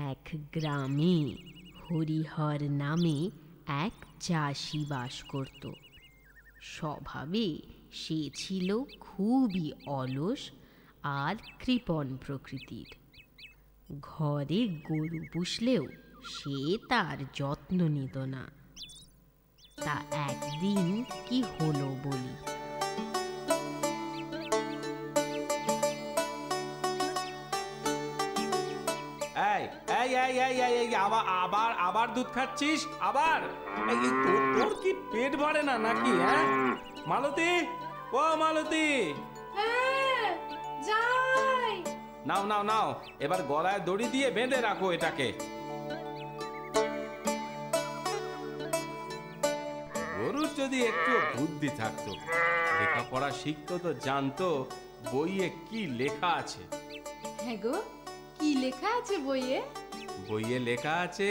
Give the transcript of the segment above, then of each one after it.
এক গ্রামে হরিহর নামে এক চাষি বাস করত। স্বভাবে সে ছিল খুবই অলস আর কৃপণ প্রকৃতির। ঘরে গরু পুষলেও সে তার যত্ন নিত না। তা একদিন কি হলো বলি। আবার আবার দুধ খাচ্ছিস? আবার তোর কি পেট ভরে না নাকি? হ্যাঁ মালতী, ও মালতী, নাও নাও নাও, এবার গলায় দড়ি দিয়ে বেঁধে রাখো এটাকে। গরুর যদি একটু বুদ্ধি থাকতো, লেখাপড়া শিখতো তো জানতো বইয়ে কি লেখা আছে। হ্যাঁ গো, কি লেখা আছে বইয়ে? বইয়ে লেখা আছে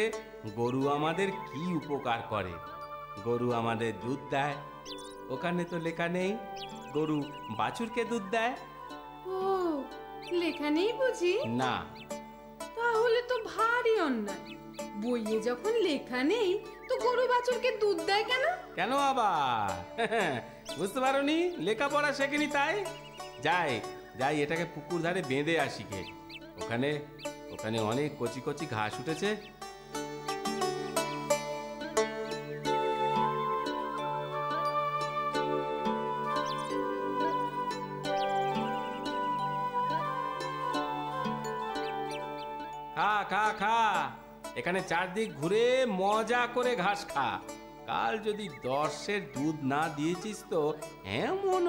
গরু আমাদের কি উপকার করে। গরু আমাদের দুধ দেয়। ওখানে তো লেখা নেই গরু বাছুরকে দুধ দেয়। ও, লেখা নেই বুঝি? না। তাহলে তো ভারী অন্যায়। বইয়ে যখন লেখা নেই তো গরু বাছুরকে দুধ দেয় কেন? কেন আবার? বুঝতে পারোনি? লেখাপড়া শেখেনি তাই। যাই যাই, এটাকে পুকুর ধারে বেঁধে আসি গে। ওখানে ওখানে অনেক কচি কচি ঘাস উঠেছে। খা খা খা, এখানে চারদিক ঘুরে মজা করে ঘাস খা। কাল যদি 10-এর দুধ না দিয়েছিস তো এমন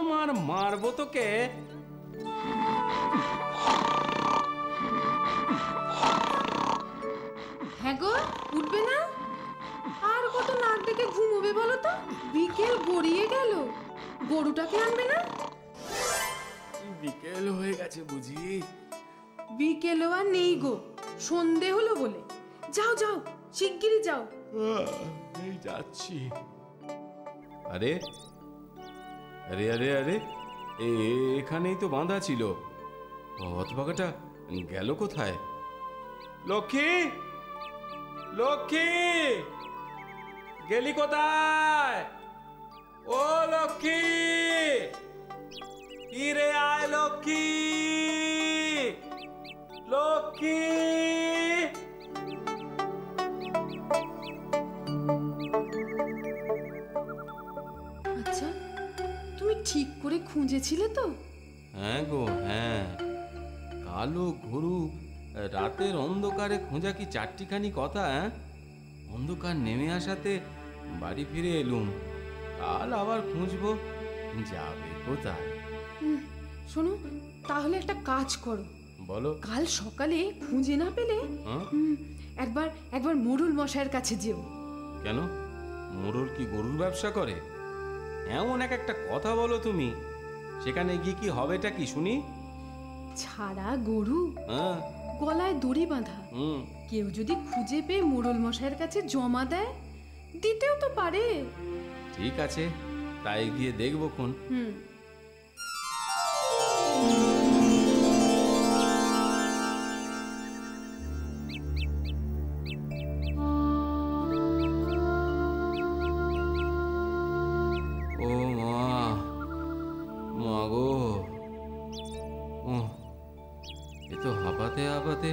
মারবো তোকে। হ্যাঁ গো, উঠবে না? আর কত নাক ডেকে ঘুমোবে বলো তো? বিকেল গড়িয়ে গেল, গরুটাকে আনবে না? বিকেল হয়ে গেছে বুঝি? বিকেলও আর নেই গো, সন্ধে হলো বলে। যাও যাও, শিগগিরই যাও। এই যাচ্ছি। আরে আরে আরে আরে, এখানেই তো বাঁধা ছিল। হতভাগাটা গেল কোথায়? লক্ষ্মী, লক্ষ্মী, গেলি কোথায়? ও লক্ষ্মী, ইরে আয় লক্ষ্মী, লক্ষ্মী। আচ্ছা, তুমি ঠিক করে খুঁজেছিলে তো? হ্যাঁ গো হ্যাঁ, কালো গরু রাতের অন্ধকারে খোঁজা কি চারটিখানি কথা? অন্ধকার নেমে আসাতে বাড়ি ফিরে এলুম। কাল আবার খুঁজবো। যাবে কোথায়? শোনো, তাহলে একটা কাজ করো। বলো। কাল সকালে খুঁজে না পেলে একবার মোড়ল মশাইয়ের কাছে যেও। কেন? মোড়ল কি গরুর ব্যবসা করে? এমন একটা কথা বলো তুমি। সেখানে গিয়ে কি হবেটা কি শুনি? ছাড়া গরু, হ্যাঁ, গলায় দড়ি বাঁধা। কেউ যদি খুঁজে পেয়ে মোড়ল মশাইয়ের কাছে জমা দেয়, দিতেও তো পারে। ঠিক আছে, তাই গিয়ে দেখবো কোন। ও মা গো, এ তো হাঁপাতে হাঁপাতে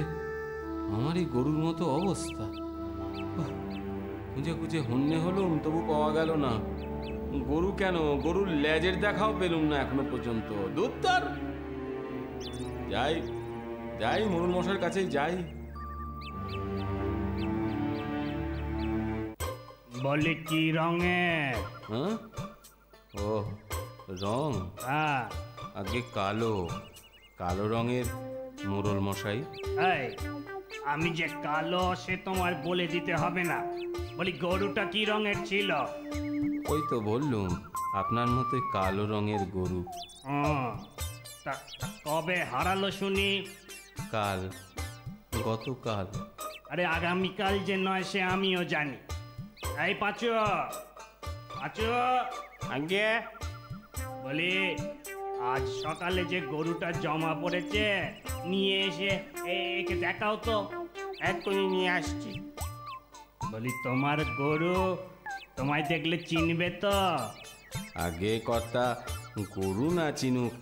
আমারই গরুর মতো অবস্থা। খুঁজে খুঁজে হন্যে হলুম, তবু পাওয়া গেল না। গরু কেন, গরুর লেজের দেখাও পেলুম না এখনো পর্যন্ত। দুধ যাই যাই, মোড়ল মশাইয়ের কাছেই যাই। বলে কি রঙের? হ্যাঁ, ও রং? আগে কালো, কালো রঙের মোড়ল মশাই। এই, আমি যে কালো সে তোমার বলে দিতে হবে না। বলি গরুটা কি রঙের ছিল? ওই তো বললুম, আপনার মতোই কালো রঙের গরু। তা কবে হারালো শুনি? কাল, গতকাল। আরে আগামীকাল যে নয় সে আমিও জানি। এই পাঁচু, পাঁচু, আগে বলি আজ সকালে যে গরুটা জমা পড়েছে নিয়ে এসে একে দেখাও তো। এক্ষুনি নিয়ে আসছি। বলি তোমার গরু তোমায় দেখলে চিনবে তো? আগে কর্তা, গরু না চিনুক,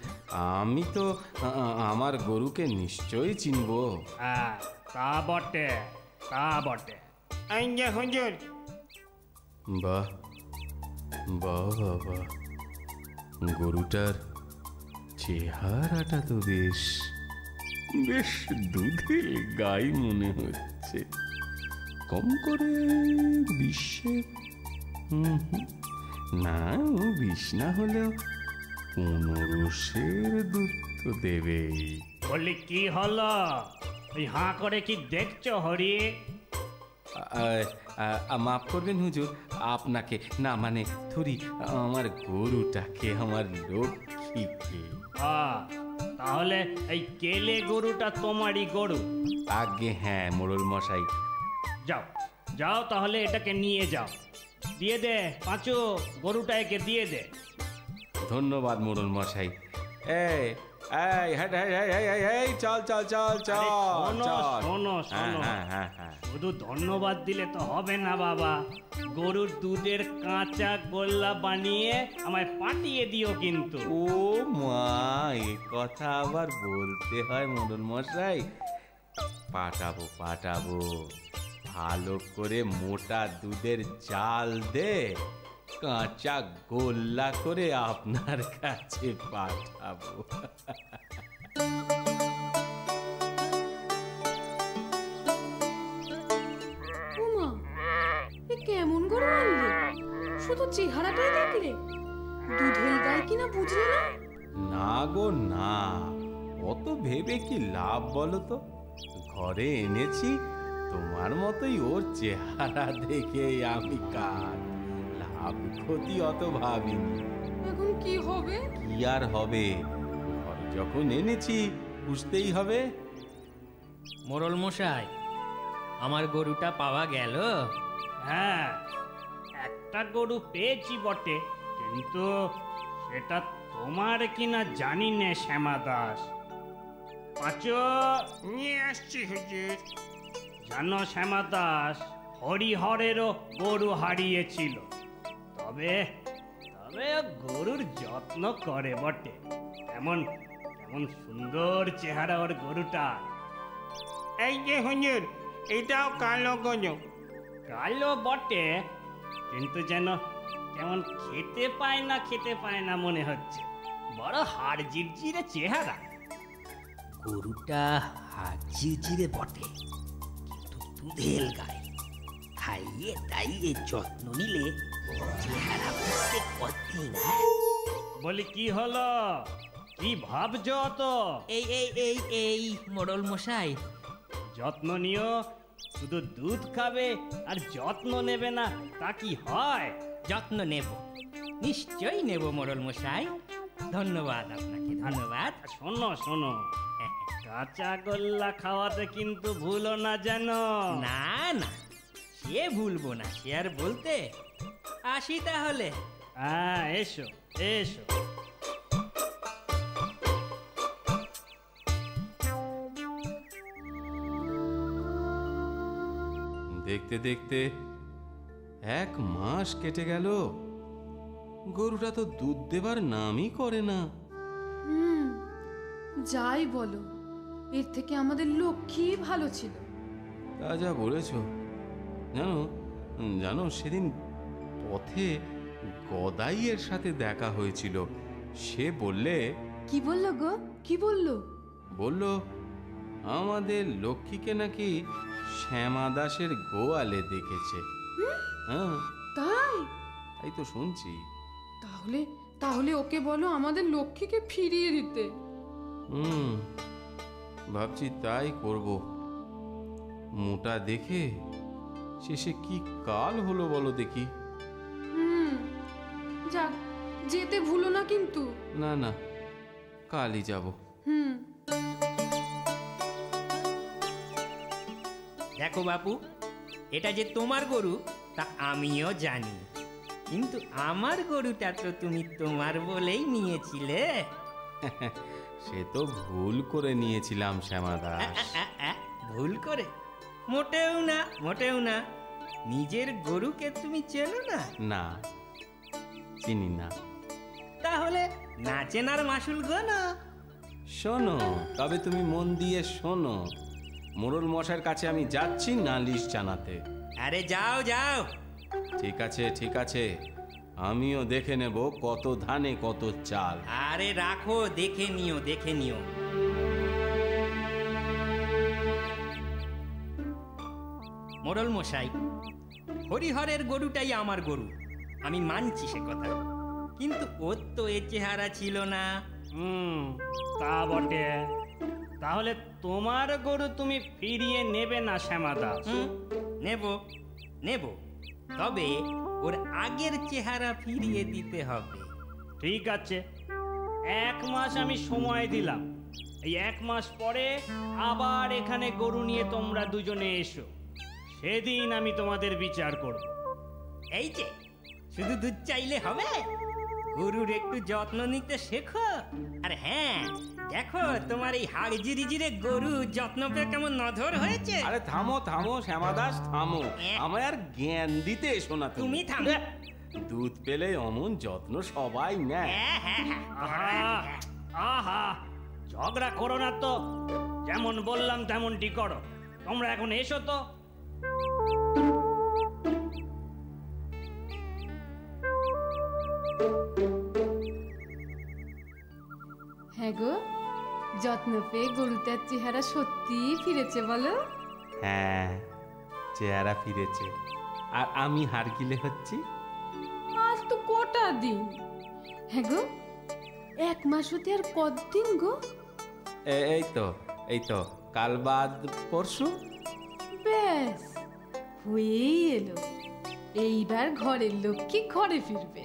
আমি তো আমার গরুকে নিশ্চয়ই চিনবো। হ্যাঁ, তা বটে, তা বটে। এই যে হুজুর। বাহ বাহ বাহ বাহ, গরুটার চেহারাটা তো বেশ বেশ দুধের গাই মনে হচ্ছে। কম করে 20, না 20 না হলেও 15 দুধ তো দেবেই। বলি কি হলো? ওই হাঁ করে কি দেখছো হরি? মাফ করবেন হুজুর, আপনাকে না, মানে থুরি আমার গরুটাকে, আমার লক্ষ্মীকে। তাহলে এই কেলে গরুটা তোমারই গরু? আগে হ্যাঁ মোড়ল মশাই। যাও যাও, তাহলে এটাকে নিয়ে যাও, দিয়ে দে পাঁচু, গরুটা একে দিয়ে দে। ধন্যবাদ মোড়ল মশাই। এই এই হ্যাঁ এই চল চল চল চল শোনো চল। শোনো শোনো, হ্যাঁ, শুধু ধন্যবাদ দিলে তো হবে না বাবা, গরুর দুধের কাঁচা গোল্লা বানিয়ে আমায় পাঠিয়ে দিও কিন্তু। ও মা, এ কথা আবার বলতে হয় মোড়ল মশাই? পাঠাবো পাঠাবো, ভালো করে মোটা দুধের জাল দে কাঁচা গোল্লা করে আপনার কাছে পাঠাবো। ওমা, এ কেমন গরু আনলে? শুধু চেহারাটাই দেখলে, দুধের গায়ে কিনা বুঝলে না? না গো না, অত ভেবে কি লাভ বলো তো? ঘরে এনেছি, তোমার মতোই ওর চেহারা দেখে আমি কার লাভ ক্ষতি অত ভাবিনি। এখন কি হবে? কি আর হবে, ঘরে যখন এনেছি বুঝতেই হবে। মোড়ল মশাই, আমার গরুটা পাওয়া গেল? হ্যাঁ, একটা গরু পেয়েছি বটে, কিন্তু সেটা তোমার কিনা জানি না শ্যামা দাস। পাঁচু, নিয়ে আসছি হুজুর। জানো শ্যামা দাস, হরিহরেরও গরু হারিয়েছিল, তবে তবে ও গরুর যত্ন করে বটে। এমন এমন সুন্দর চেহারা ওর গরুটা। এই যে হুজুর, এটাও কালো গরু। কালো বটে, কিন্তু যেন কেমন খেতে পায় না মনে হচ্ছে। বড় হাড় জিরজিরে চেহারা। গরুটা হাজিরে বটে, কিন্তু দুধের গায়ে। খাইয়ে দাইয়ে যত্ন নিলে চেহারা বুঝতে কতদিন। বলি কি হলো, কি ভাবছো তো? এই এই এই এই মোড়ল মশাই, যত্ন নিও, শুধু দুধ খাবে আর যত্ন নেবে না, তা কি হয়? যত্ন নেব, নিশ্চয়ই নেব মোড়ল মশাই। ধন্যবাদ আপনাকে, ধন্যবাদ। আর শোনো শোনো, কাঁচা গোল্লা খাওয়াতে কিন্তু ভুলো না যেন। না না, সে ভুলবো না, সে আর বলতে। আসি তাহলে। হ্যাঁ, এসো এসো। দেখতে দেখতে 1 মাস কেটে গেল, গরুটা তো দুধ দেবার নামই করে না। যাই বলো, এর থেকে আমাদের লক্ষ্মী ভালো ছিল। তা যা বলেছ। জানো জানো সেদিন পথে গদাইয়ের সাথে দেখা হয়েছিল। সে বললে, কি বললো গো? কি বললো? বলল আমাদের লক্ষ্মীকে নাকি শ্যামা দাসের গোয়ালে দেখেছে। হ্যাঁ, তাই? তাই তো শুনছি। তাহলে তাহলে ওকে বলো আমাদের লক্ষ্মীকে ফিরিয়ে দিতে। ভাবছি তাই করব। মোটা দেখে শেষে কি কাল হলো বলো দেখি। যাক, যেতে ভুলো না কিন্তু। না না, কালই যাব। দেখো বাপু, এটা যে তোমার গরু তা আমিও জানি, কিন্তু আমার গরুটা তো তুমি তোমার বলেই নিয়েছিলে। সে তো ভুল করে নিয়েছিলাম শ্যামা দাস। ভুল করে? মোটেও না, মোটেও না। নিজের গরুকে তুমি চেনো না? না, চিনি না। তাহলে না চেনার মাসুল গোনা। শোনো, তবে তুমি মন দিয়ে শোনো, মোড়ল মশাইয়ের কাছে আমি যাচ্ছি নালিশ জানাতে। আরে যাও যাও। ঠিক আছে, ঠিক আছে, আমিও দেখে নেব কত ধানে কত চাল। আরে রাখো, দেখে নিও, দেখে নিও। মোড়ল মশাই, হরিহরের গরুটাই আমার গরু, আমি মানছি সে কথা, কিন্তু ওর তো এ চেহারা ছিল না। তা বটে। তাহলে তোমার গরু তুমি ফিরিয়ে নেবে না শ্যামাদাস? নেব, নেব, তবে ওর আগের চেহারা ফিরিয়ে দিতে হবে। ঠিক আছে, 1 মাস আমি সময় দিলাম। এই 1 মাস পরে আবার এখানে গরু নিয়ে তোমরা দুজনে এসো, সেদিন আমি তোমাদের বিচার করব। এই যে শুধু দুধ চাইলে হবে? গরুর একটু যত্ন নিতে শেখো। আর হ্যাঁ, দেখো তোমার এই হাড় জিরিজিরে গরু যত্ন পেয়ে কেমন নধর হয়েছে। আরে থামো থামো শ্যামাদাস, থামো, হ্যাঁ। আমায় আর জ্ঞান দিতে এসো না তুমি থামো। দুধ পেলে অমন যত্ন সবাই নেয়। হ্যাঁ, হ্যাঁ, হ্যাঁ। আহা, আহা, ঝগড়া করো না তো, যেমন বললাম তেমনটি করো। তোমরা এখন এসো তো। হ্যাঁ গো, যত্ন পেয়ে গরুটার চেহারা সত্যিই ফিরেছে বলো? হ্যাঁ, চেহারা ফিরেছে, আর আমি হারকিলে হচ্ছি। আজ তো কটা দিন। হ্যাঁ গো, 1 মাস হতে আর কতদিন গো? এই তো কাল বাদ পরশু। ব্যাস হয়েই এলো, এইবার ঘরের লক্ষ্মী ঘরে ফিরবে।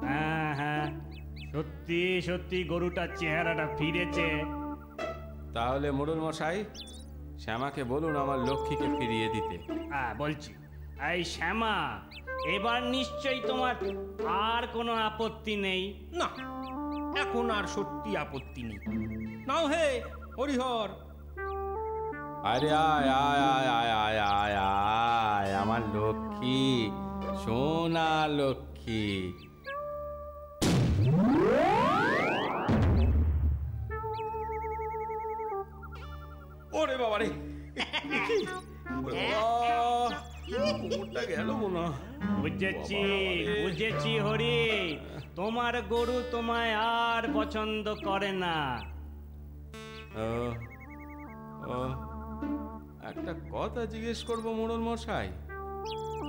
হ্যাঁ হ্যাঁ, সত্যি সত্যি গরুটার চেহারাটা ফিরেছে। তাহলে মোড়ল মশাই, শ্যামাকে বলুন আমার লক্ষ্মীকে ফিরিয়ে দিতে। হ্যাঁ বলছি। এই শ্যামা, এবার নিশ্চয়ই তোমার আর কোনো আপত্তি নেই? না, এখন আর সত্যি আপত্তি নেই। নাও হে হরিহর। আরে আয় আয় আয় আয় আয় আয় আয়, আমার লক্ষ্মী, সোনা লক্ষ্মী। ওরে বাবা রে, কোমরটা গেল মনে। বুঝেছি, বুঝেছি হরি, তোমার গরু তোমায় আর পছন্দ করে না। একটা কথা জিজ্ঞেস করবো মোড়ল মশাই,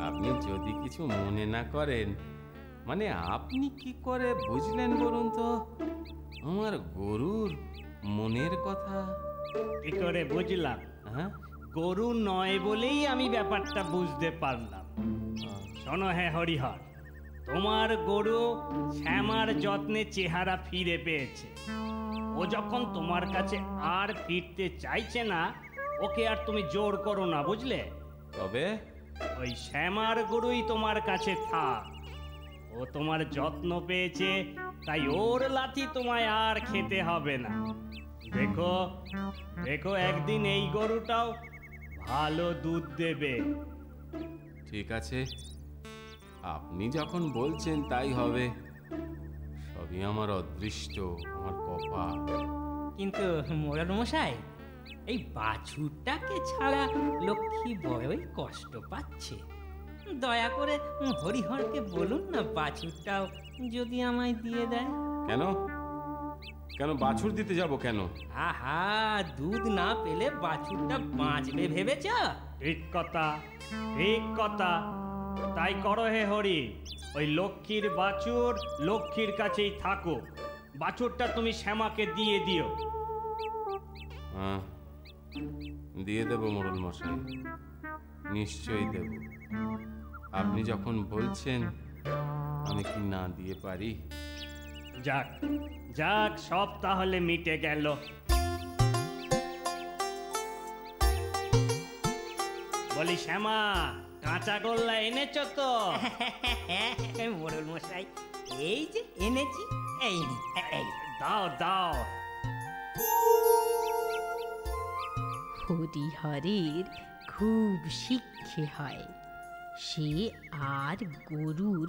আপনি যদি কিছু মনে না করেন, মানে আপনি কি করে বুঝলেন বলুন তো আমার গরুর মনের কথা? কি করে বুঝলাম? হ্যাঁ, গরু নয় বলেই আমি ব্যাপারটা বুঝতে পারলাম। শোনো হে হরিহর, তোমার গরু শ্যামার যত্নে চেহারা ফিরে পেয়েছে। ও যখন তোমার কাছে আর ফিরতে চাইছে না, ওকে আর তুমি জোর করো না, বুঝলে? তবে ওই শ্যামার গরুই তোমার কাছে থাক। ও তোমার যত্ন পেয়েছে, তাই ওর লাথি তোমায় আর খেতে হবে না। দেখো দেখো, একদিন এই গরুটাও ভালো দুধ দেবে। ঠিক আছে, আপনি যখন বলছেন তাই হবে। সবই আমার অদৃষ্ট, আমার কপাল। কিন্তু মোড়ল মশাই, এই বাছুরটাকে ছাড়া লক্ষ্মী বড়ই কষ্ট পাচ্ছে। দয়া করে হরিহরকে বলুন না, বাছুরটাও যদি আমায় দিয়ে দেয়। কেন কেন বাছুর দিতে যাব কেন? আহা, দুধ না পেলে বাছুরটা বাঁচবে ভেবেছ? ঠিক কথা, ঠিক কথা। তাই করো হে হরি, ওই লক্ষ্মীর বাছুর লক্ষ্মীর কাছেই থাকো। বাছুরটা তুমি শ্যামাকে দিয়ে দিও। হ্যাঁ, দিয়ে দেব মোড়ল মশাই, নিশ্চয়ই দেব। আপনি যখন বলছেন, আমি কি না দিয়ে পারি? যাক যাক, সব তাহলে মিটে গেল। বলি শ্যামা, কাঁচা গোল্লা এনেছো তো? মোড়ল মশাই, এই যে এনেছি, এই নি, এই। দাও দাও। হরিহরের খুব শিক্ষে হয়, সে আর গরুর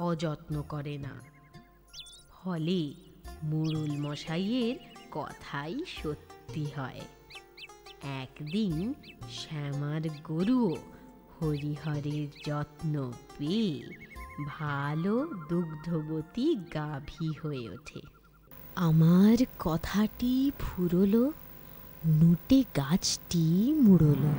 অযত্ন করে না। ফলে মোড়ল মশাইয়ের কথাই সত্যি হয়। একদিন শ্যামার গরুও হরিহরের যত্ন পেয়ে ভালো দুগ্ধবতী গাভী হয়ে ওঠে। আমার কথাটি ফুরলো, নুটে গাছটি মুড়লো।